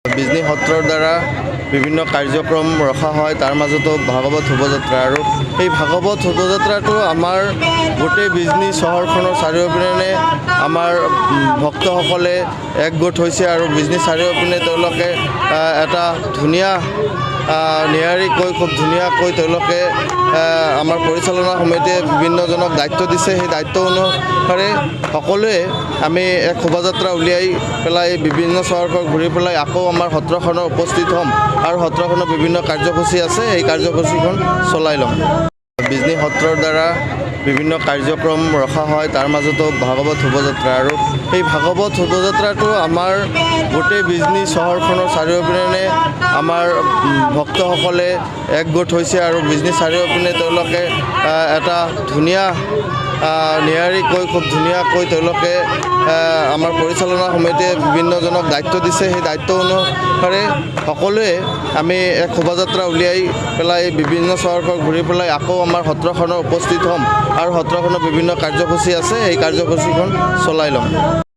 বিজনী সত্ৰৰ দ্বাৰা বিভিন্ন কাৰ্যক্ৰম ৰখা হয় তাৰ মাজতো ভাগৱত শোভাযাত্ৰা আৰু এই ভাগৱত শোভাযাত্ৰাটো আমাৰ গোটেই বিজনী চহৰখনৰ চাৰিওপিনে আমাৰ ভক্তসকলে একগোট হৈছে আৰু বিজনী চাৰিওপিনে তেওঁলোকে এটা ধুনীয়া নিয়াৰিকৈ খুব ধুনীয়াকৈ তেওঁলোকে আমাৰ পৰিচালনা সমিতিয়ে বিভিন্নজনক দায়িত্ব দিছে। সেই দায়িত্ব অনুসাৰে সকলোৱে আমি এক শোভাযাত্ৰা উলিয়াই পেলাই বিভিন্ন চহৰখন ঘূৰি পেলাই আকৌ আমাৰ সত্ৰখনত উপস্থিত হ'ম আৰু সত্ৰখনৰ বিভিন্ন কাৰ্যসূচী আছে, এই কাৰ্যসূচীখন চলাই ল'ম। বিজনী সত্ৰৰ দ্বাৰা বিভিন্ন কাৰ্যক্ৰম ৰখা হয় তাৰ মাজতো ভাগৱত শোভাযাত্ৰা আৰু এই ভাগৱত শোভাযাত্ৰাটো আমাৰ গোটেই বিজনী চহৰখনৰ চাৰিওপিনে আমাৰ ভক্তসকলে একগোট হৈছে আৰু বিজনী চাৰিওপিনে তেওঁলোকে এটা ধুনীয়া নিয়াৰিকৈ খুব ধুনীয়াকৈ তেওঁলোকে আমাৰ পৰিচালনা সমিতিয়ে বিভিন্নজনক দায়িত্ব দিছে। সেই দায়িত্ব অনুসাৰে সকলোৱে আমি এক শোভাযাত্ৰা উলিয়াই পেলাই বিভিন্ন চহৰখন ঘূৰি পেলাই আকৌ আমাৰ সত্ৰখনত উপস্থিত হ'ম আৰু সত্ৰখনৰ বিভিন্ন কাৰ্যসূচী আছে, এই কাৰ্যসূচীখন চলাই ল'ম।